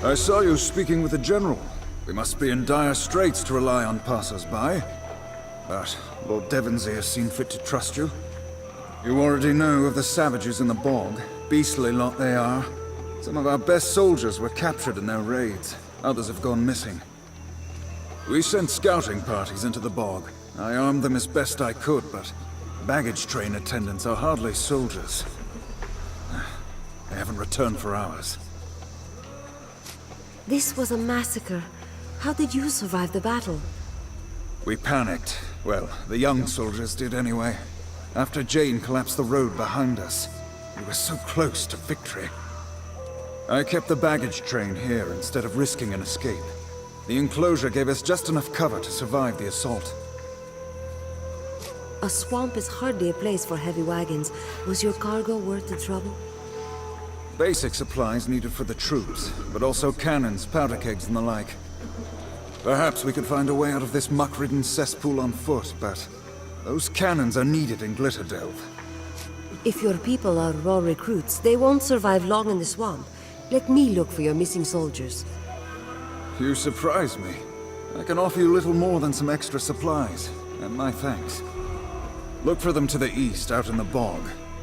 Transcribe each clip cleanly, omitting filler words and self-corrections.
I saw you speaking with the General. We must be in dire straits to rely on passers-by. But Lord Devonsey has seen fit to trust you. You already know of the savages in the bog. Beastly lot they are. Some of our best soldiers were captured in their raids. Others have gone missing. We sent scouting parties into the bog. I armed them as best I could, but baggage train attendants are hardly soldiers. They haven't returned for hours. This was a massacre. How did you survive the battle? We panicked. Well, the young soldiers did anyway. After Jane collapsed the road behind us. We were so close to victory. I kept the baggage train here instead of risking an escape. The enclosure gave us just enough cover to survive the assault. A swamp is hardly a place for heavy wagons. Was your cargo worth the trouble? Basic supplies needed for the troops, but also cannons, powder kegs, and the like. Perhaps we could find a way out of this muck-ridden cesspool on foot, but those cannons are needed in Glitterdelve. If your people are raw recruits, they won't survive long in the swamp. Let me look for your missing soldiers. You surprise me. I can offer you little more than some extra supplies, and my thanks. Look for them to the east, out in the bog.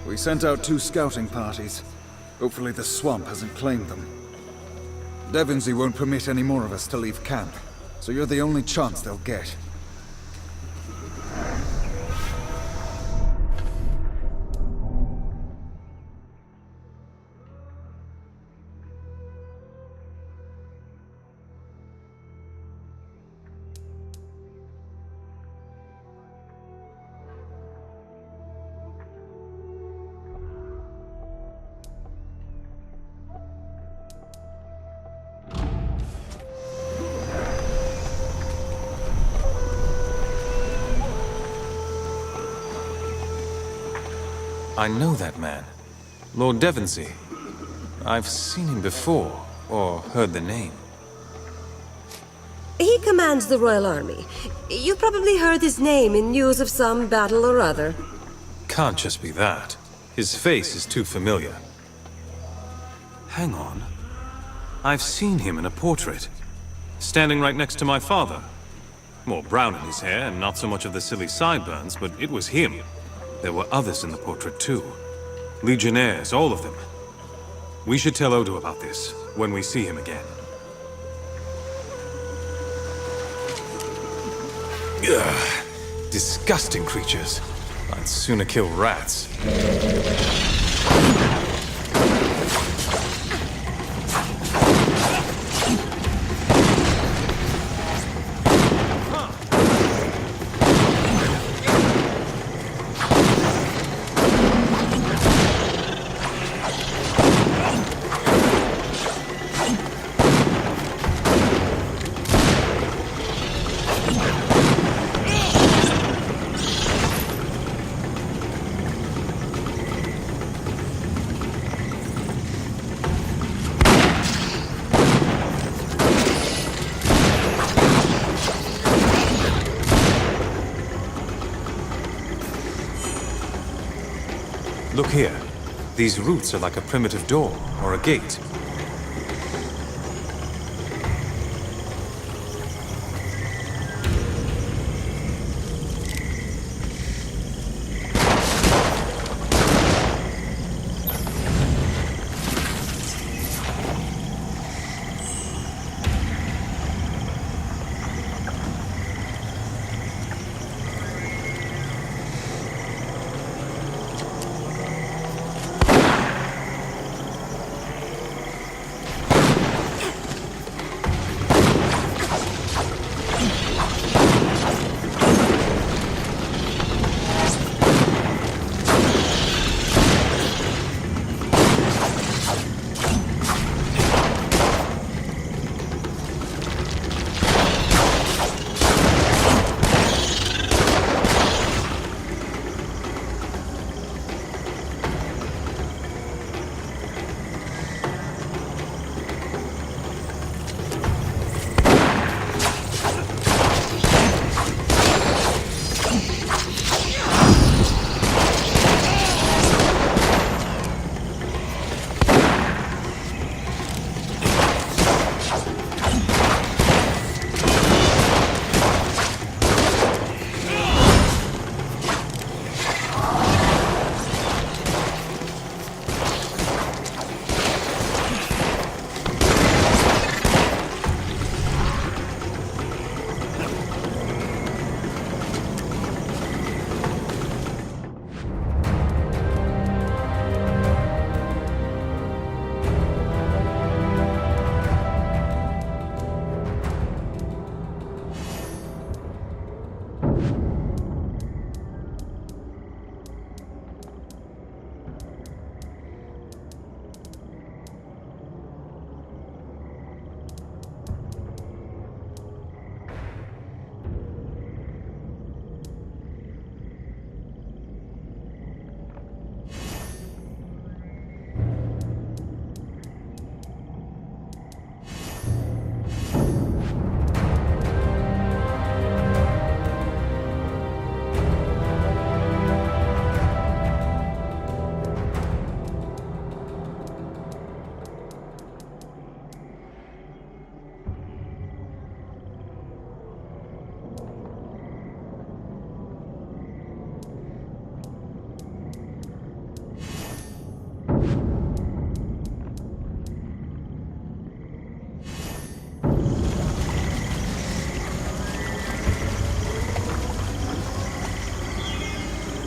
We sent out 2 scouting parties. Hopefully the swamp hasn't claimed them. Devonsey won't permit any more of us to leave camp, so you're the only chance they'll get. I know that man. Lord Devonsey. I've seen him before, or heard the name. He commands the Royal Army. You probably heard his name in news of some battle or other. Can't just be that. His face is too familiar. Hang on. I've seen him in a portrait. Standing right next to my father. More brown in his hair, and not so much of the silly sideburns, but it was him. There were others in the portrait too. Legionnaires, all of them. We should tell Odo about this, when we see him again. Ugh, disgusting creatures. I'd sooner kill rats. Look here. These roots are like a primitive door, or a gate.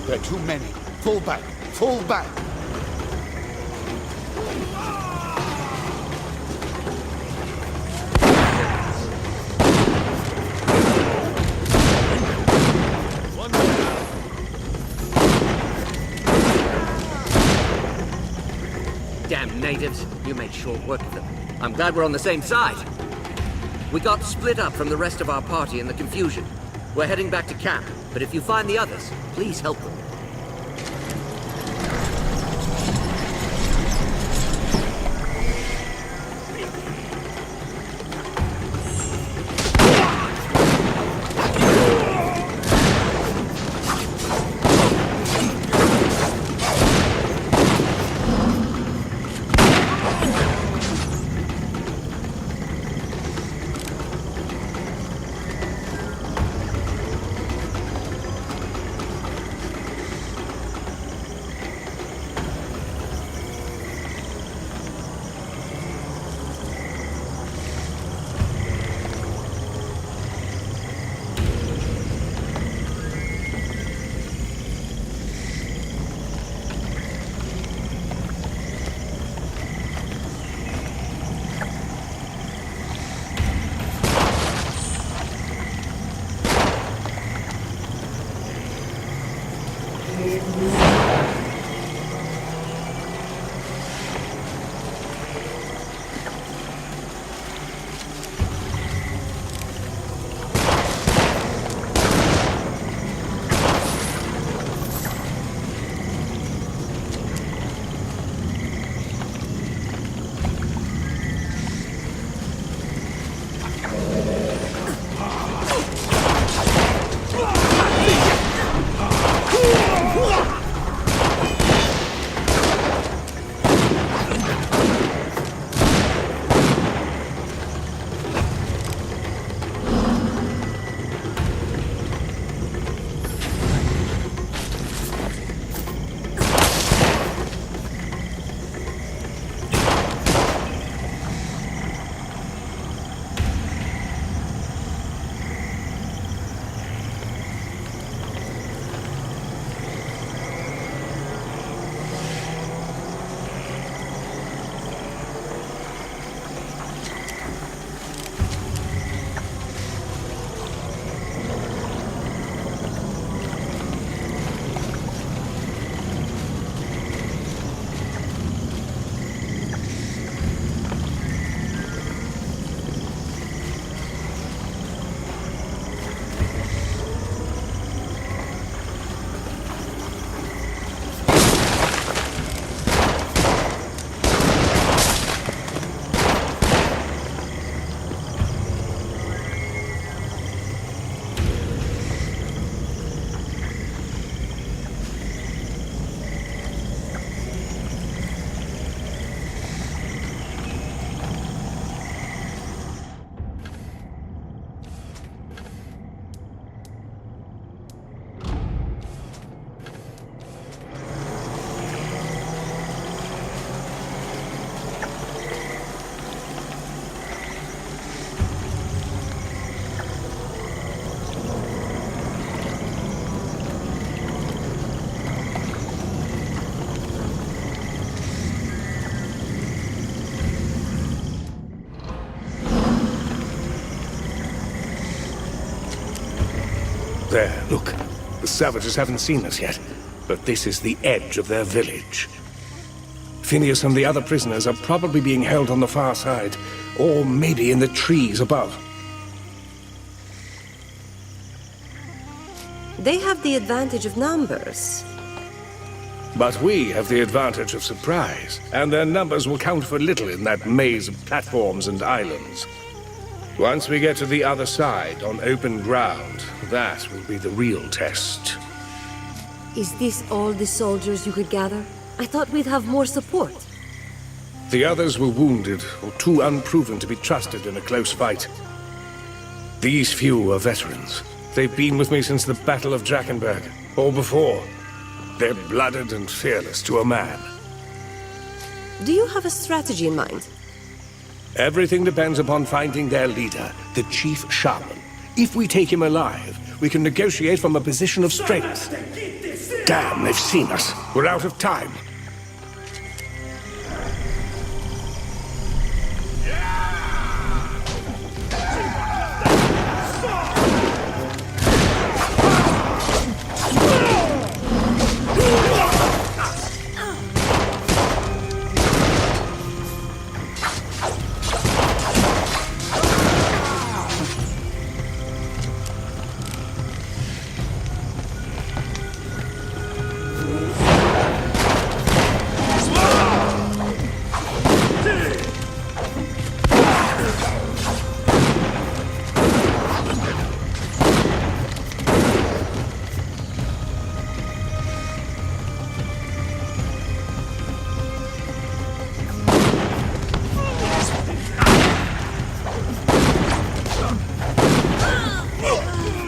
There are too many. Fall back! Fall back! Damn natives. You made short work of them. I'm glad we're on the same side. We got split up from the rest of our party in the confusion. We're heading back to camp, but if you find the others, please help them. There, look. The savages haven't seen us yet, but this is the edge of their village. Phineas and the other prisoners are probably being held on the far side, or maybe in the trees above. They have the advantage of numbers. But we have the advantage of surprise, and their numbers will count for little in that maze of platforms and islands. Once we get to the other side, on open ground, that will be the real test. Is this all the soldiers you could gather? I thought we'd have more support. The others were wounded, or too unproven to be trusted in a close fight. These few are veterans. They've been with me since the Battle of Drakkenberg, or before. They're blooded and fearless to a man. Do you have a strategy in mind? Everything depends upon finding their leader, the Chief Shaman. If we take him alive, we can negotiate from a position of strength. Damn, they've seen us. We're out of time.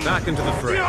Back into the fray.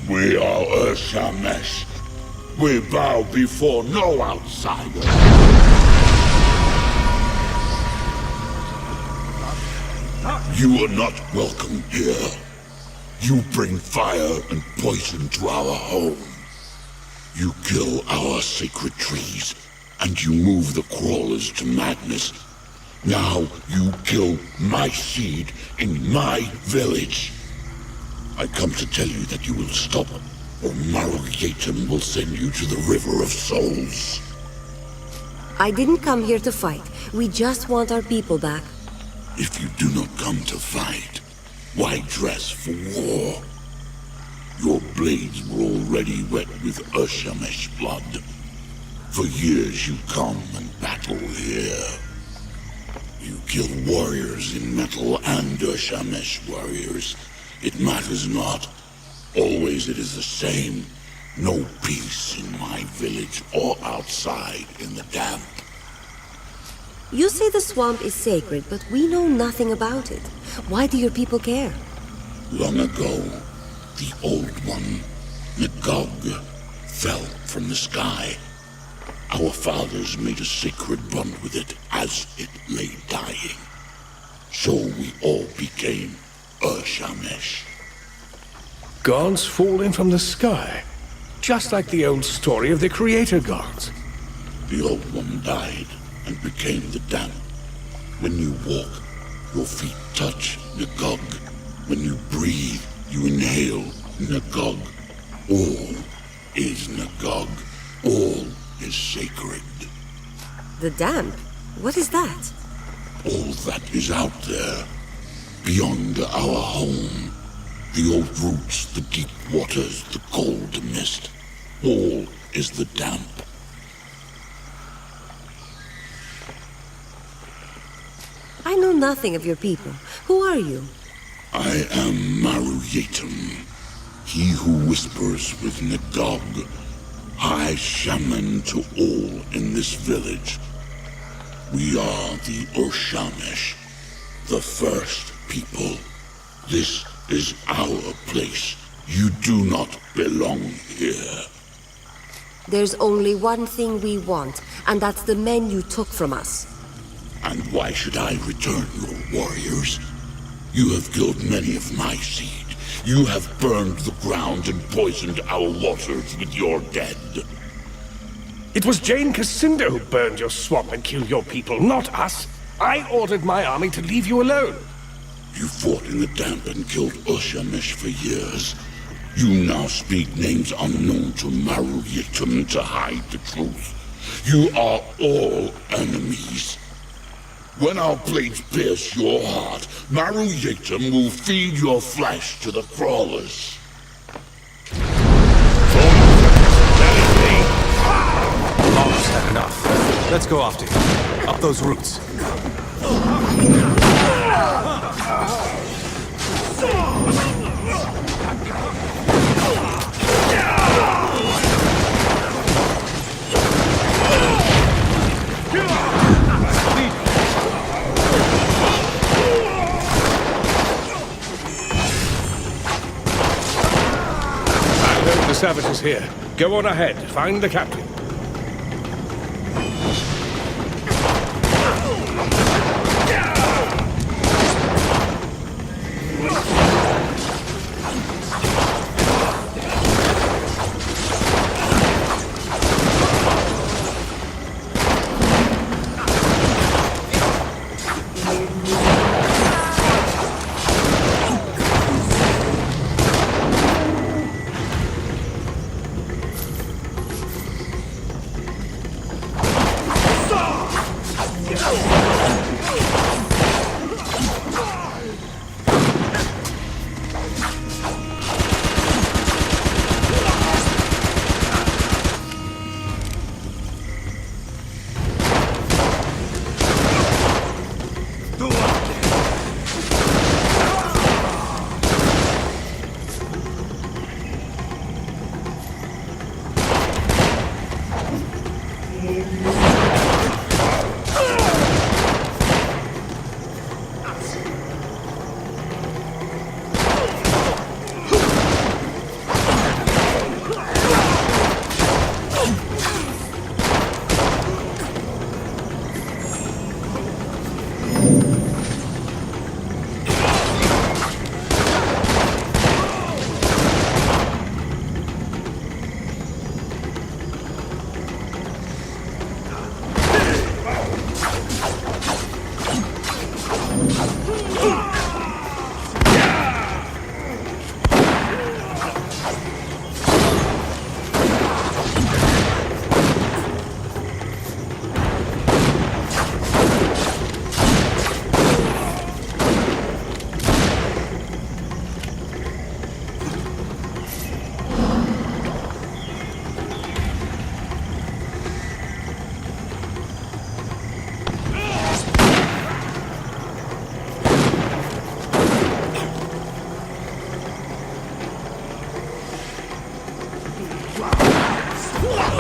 We are Urshamesh. We bow before no outsider. You are not welcome here. You bring fire and poison to our home. You kill our sacred trees, and you move the crawlers to madness. Now you kill my seed in my village. I come to tell you that you will stop, or Marugyetum will send you to the River of Souls. I didn't come here to fight. We just want our people back. If you do not come to fight, why dress for war? Your blades were already wet with Urshamesh blood. For years you come and battle here. You kill warriors in metal and Urshamesh warriors. It matters not. Always it is the same. No peace in my village or outside in the damp. You say the swamp is sacred, but we know nothing about it. Why do your people care? Long ago, the Old One, Nagog, fell from the sky. Our fathers made a sacred bond with it as it lay dying. So we all became Urshamesh. Gods falling from the sky. Just like the old story of the creator gods. The Old One died and became the damp. When you walk, your feet touch Nagog. When you breathe, you inhale Nagog. All is Nagog. All is sacred. The damp? What is that? All that is out there, beyond our home. The old roots, the deep waters, the cold mist. All is the damp. I know nothing of your people. Who are you? I am Maru Yetum, he who whispers with Nagog, High Shaman to all in this village. We are the Urshamesh, the first people. This is our place. You do not belong here. There's only one thing we want, and that's the men you took from us. And why should I return your warriors? You have killed many of my seed. You have burned the ground and poisoned our waters with your dead. It was Jane Cassinda who burned your swamp and killed your people, not us. I ordered my army to leave you alone. You fought in the damp and killed Urshamesh for years. You now speak names unknown to Maru Yetum to hide the truth. You are all enemies. When our blades pierce your heart, Maru Yetum will feed your flesh to the crawlers. Almost had enough. Let's go after him. Up those roots. The savages here. Go on ahead. Find the captain.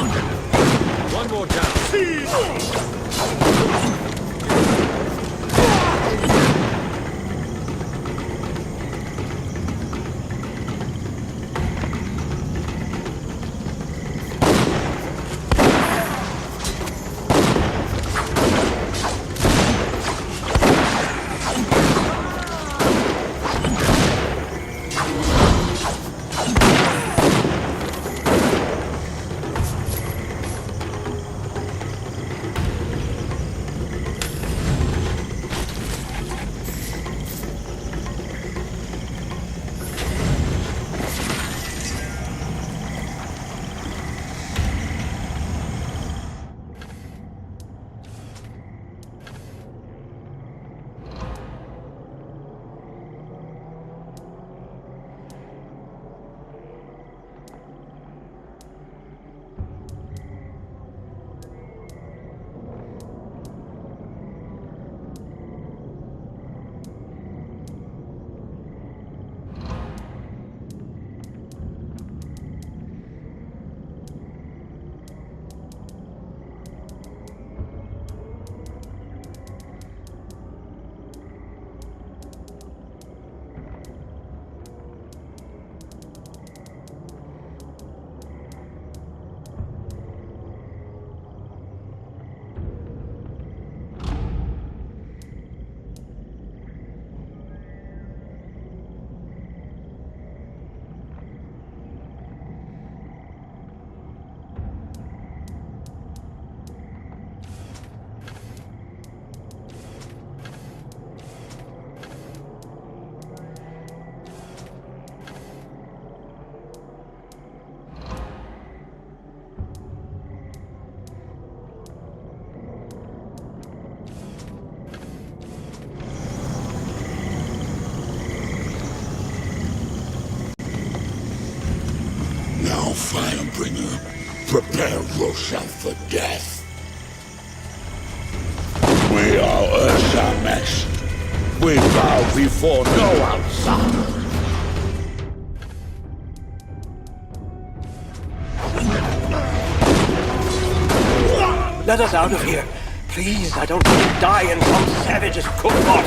One more down. Now, Firebringer, prepare yourself for death. We are Ursamesh. We bow before no outsider. Let us out of here. Please, I don't want to die in some savage's cookpot.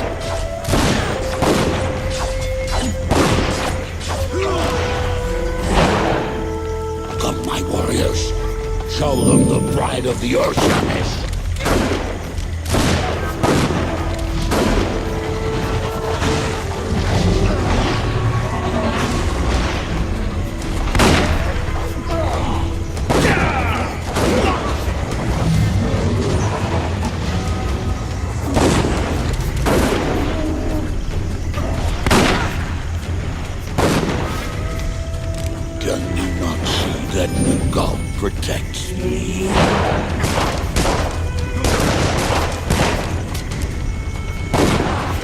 Come, my warriors. Show them the pride of the Ursamesh. Can you not see that Nugald protects me?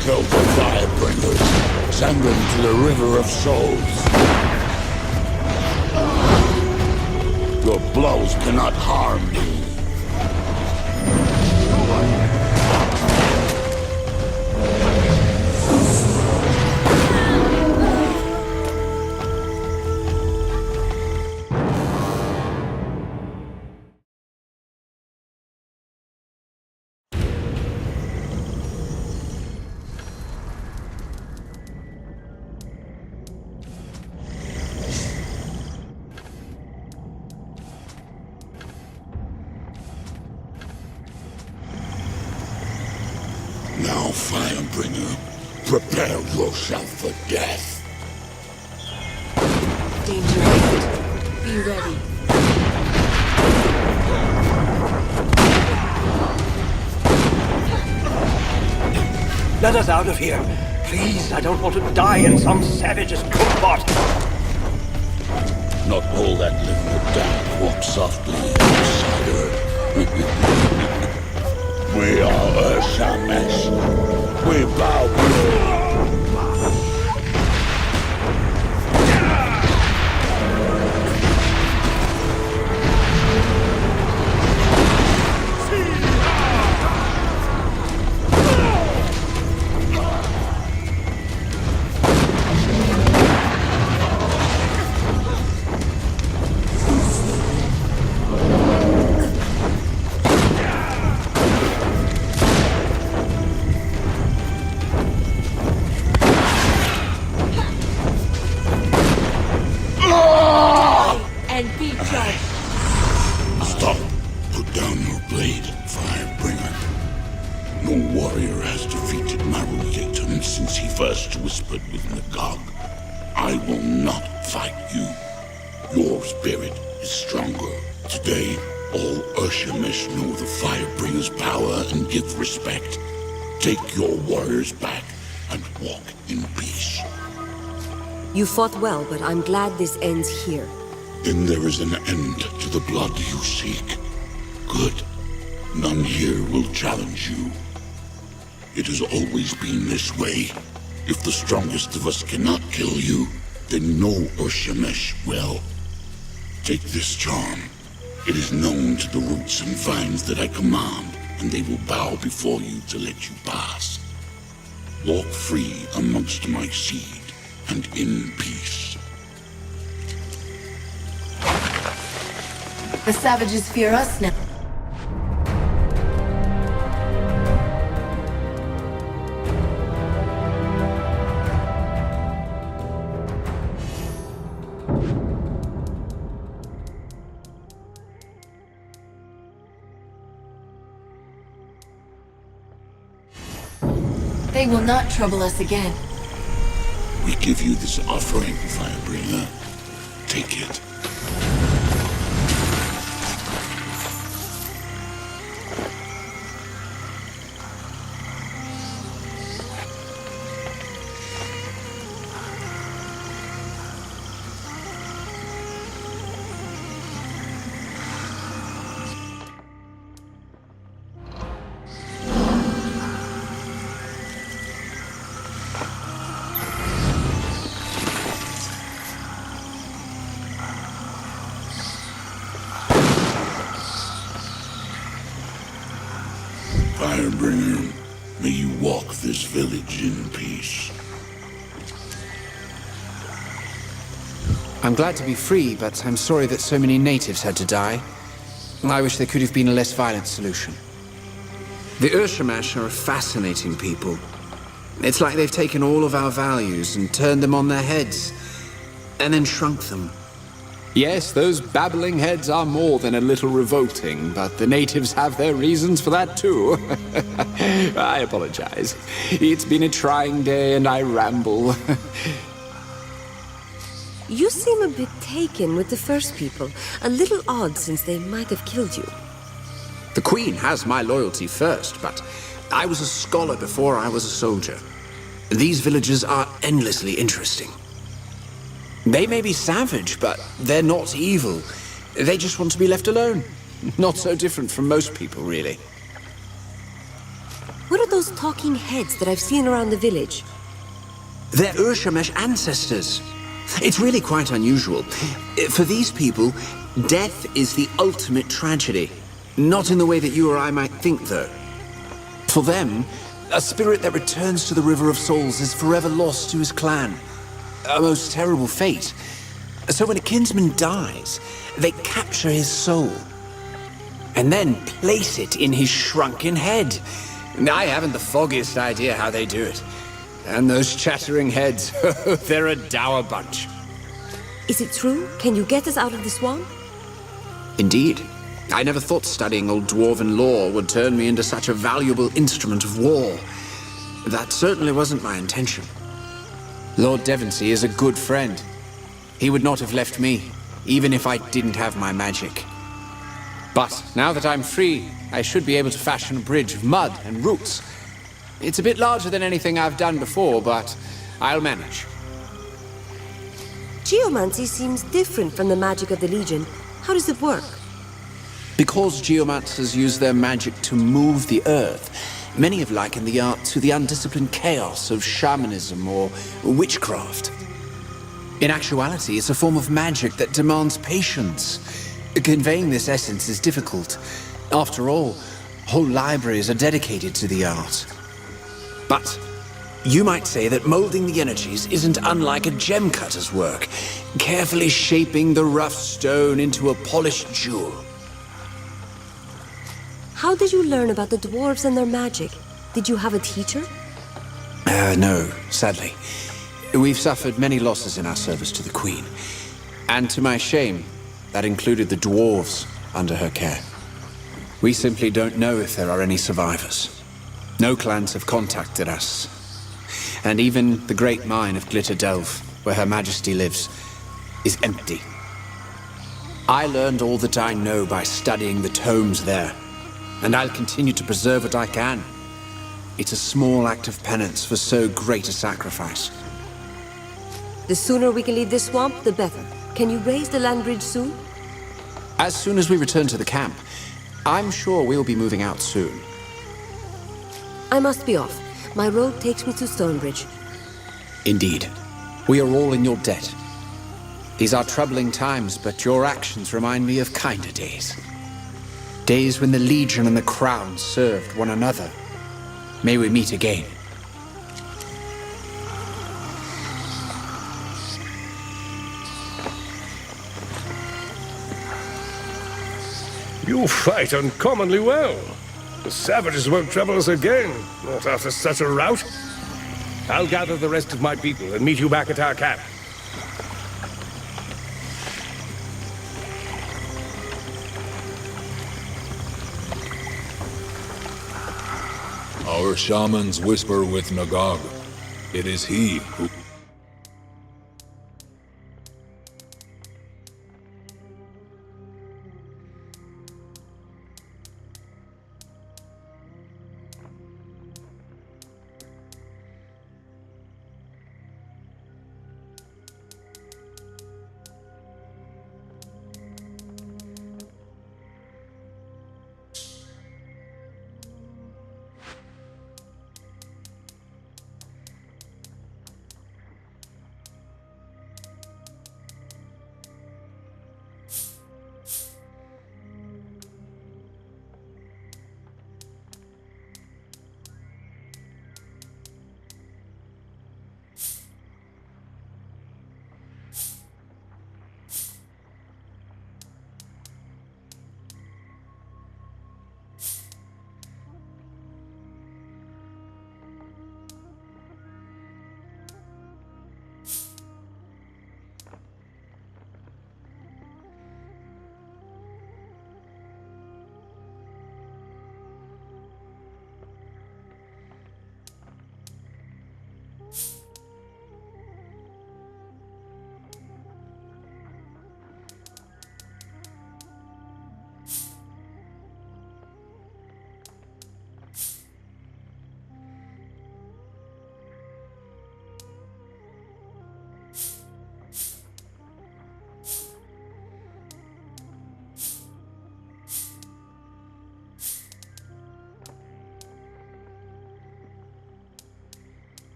Kill the Firebringers. Send them to the River of Souls. Your blows cannot harm me. Now, Firebringer, prepare yourself for death. Danger ahead. Be ready. Let us out of here. Please, I don't want to die in some savage's cookpot. Not all that live in the damp walk softly, outsider. We are Ursamesh. We bow before. just whispered with Nagog. I will not fight you. Your spirit is stronger. Today, all Urshemesh know the Firebringer's power and give respect. Take your warriors back and walk in peace. You fought well, but I'm glad this ends here. Then there is an end to the blood you seek. Good. None here will challenge you. It has always been this way. If the strongest of us cannot kill you, then no Urshemesh will. Take this charm. It is known to the roots and vines that I command, and they will bow before you to let you pass. Walk free amongst my seed, and in peace. The savages fear us now. They will not trouble us again. We give you this offering, Firebringer. Take it. Firebringer, may you walk this village in peace. I'm glad to be free, but I'm sorry that so many natives had to die. I wish there could have been a less violent solution. The Urshemesh are a fascinating people. It's like they've taken all of our values and turned them on their heads, and then shrunk them. Yes, those babbling heads are more than a little revolting, but the natives have their reasons for that too. I apologize. It's been a trying day and I ramble. You seem a bit taken with the first people. A little odd since they might have killed you. The Queen has my loyalty first, but I was a scholar before I was a soldier. These villagers are endlessly interesting. They may be savage, but they're not evil. They just want to be left alone. Not so different from most people, really. What are those talking heads that I've seen around the village? They're Urshemesh ancestors. It's really quite unusual. For these people, death is the ultimate tragedy. Not in the way that you or I might think, though. For them, a spirit that returns to the River of Souls is forever lost to his clan. A most terrible fate. So when a kinsman dies, they capture his soul and then place it in his shrunken head. I haven't the foggiest idea how they do it. And those chattering heads, they're a dour bunch. Is it true? Can you get us out of the swamp? Indeed. I never thought studying old dwarven lore would turn me into such a valuable instrument of war. That certainly wasn't my intention. Lord Devonsey is a good friend. He would not have left me, even if I didn't have my magic. But now that I'm free, I should be able to fashion a bridge of mud and roots. It's a bit larger than anything I've done before, but I'll manage. Geomancy seems different from the magic of the Legion. How does it work? Because geomancers use their magic to move the earth, many have likened the art to the undisciplined chaos of shamanism or witchcraft. In actuality, it's a form of magic that demands patience. Conveying this essence is difficult. After all, whole libraries are dedicated to the art. But you might say that molding the energies isn't unlike a gem cutter's work, carefully shaping the rough stone into a polished jewel. How did you learn about the dwarves and their magic? Did you have a teacher? No, sadly. We've suffered many losses in our service to the Queen. And to my shame, that included the dwarves under her care. We simply don't know if there are any survivors. No clans have contacted us. And even the great mine of Glitter Delve, where Her Majesty lives, is empty. I learned all that I know by studying the tomes there, and I'll continue to preserve what I can. It's a small act of penance for so great a sacrifice. The sooner we can leave this swamp, the better. Can you raise the land bridge soon? As soon as we return to the camp, I'm sure we'll be moving out soon. I must be off. My road takes me to Stonebridge. Indeed. We are all in your debt. These are troubling times, but your actions remind me of kinder days. Days when the Legion and the Crown served one another. May we meet again. You fight uncommonly well. The savages won't trouble us again, not after such a rout. I'll gather the rest of my people and meet you back at our camp. Our shamans whisper with Nagag. It is he who...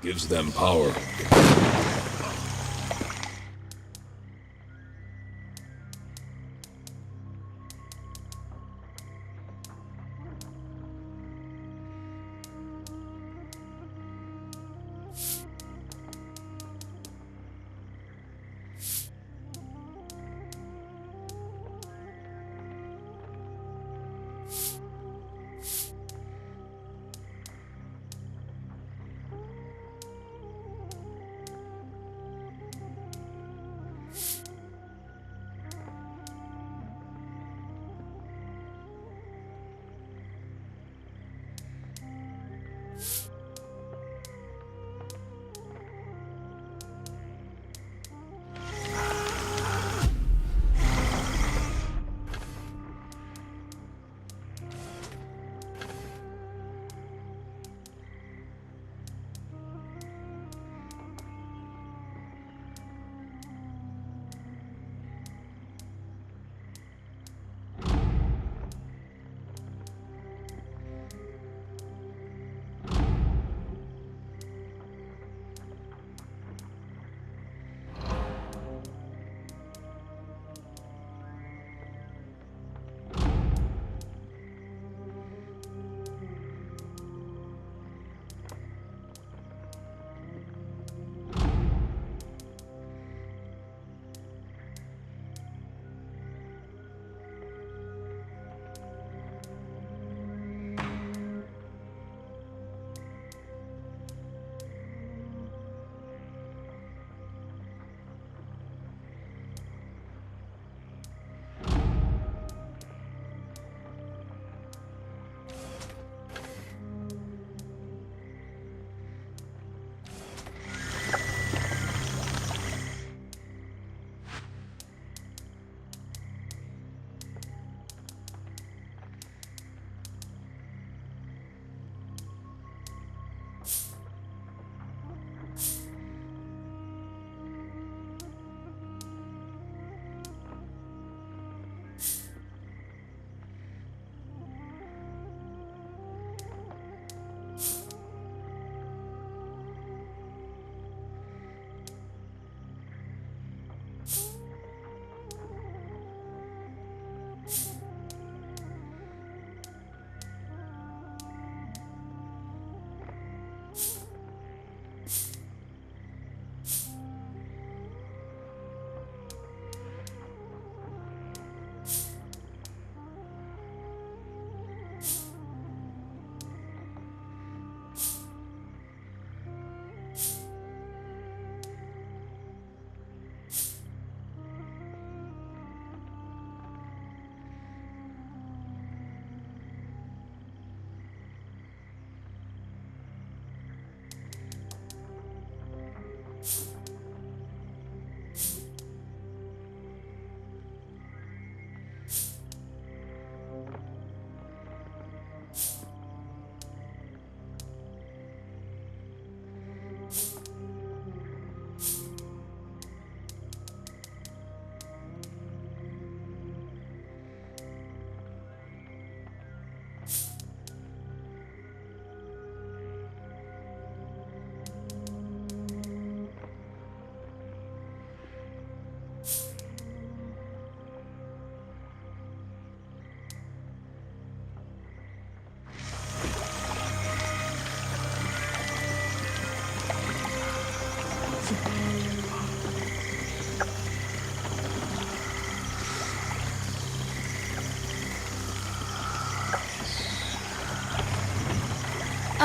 gives them power.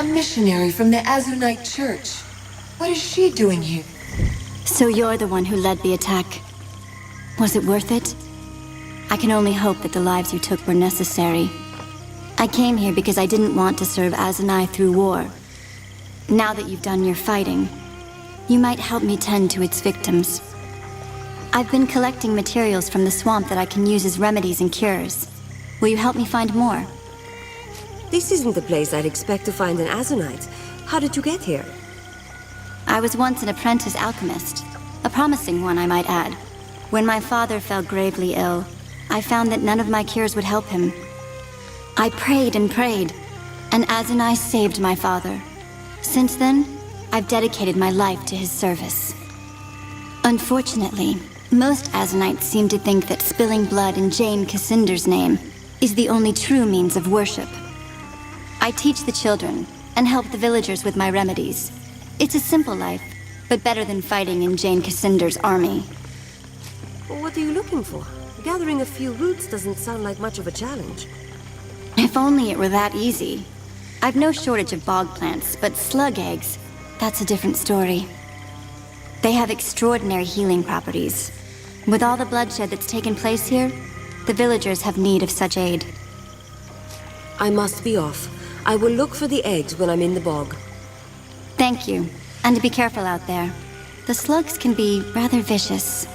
A missionary from the Azunite Church. What is she doing here? So you're the one who led the attack. Was it worth it? I can only hope that the lives you took were necessary. I came here because I didn't want to serve Azunai through war. Now that you've done your fighting, you might help me tend to its victims. I've been collecting materials from the swamp that I can use as remedies and cures. Will you help me find more? This isn't the place I'd expect to find an Azunite. How did you get here? I was once an apprentice alchemist. A promising one, I might add. When my father fell gravely ill, I found that none of my cures would help him. I prayed and prayed, and Azunai saved my father. Since then, I've dedicated my life to his service. Unfortunately, most Azunites seem to think that spilling blood in Jane Cassinder's name is the only true means of worship. I teach the children and help the villagers with my remedies. It's a simple life, but better than fighting in Jane Cassinder's army. What are you looking for? Gathering a few roots doesn't sound like much of a challenge. If only it were that easy. I've no shortage of bog plants, but slug eggs, that's a different story. They have extraordinary healing properties. With all the bloodshed that's taken place here, the villagers have need of such aid. I must be off. I will look for the eggs when I'm in the bog. Thank you, and be careful out there. The slugs can be rather vicious.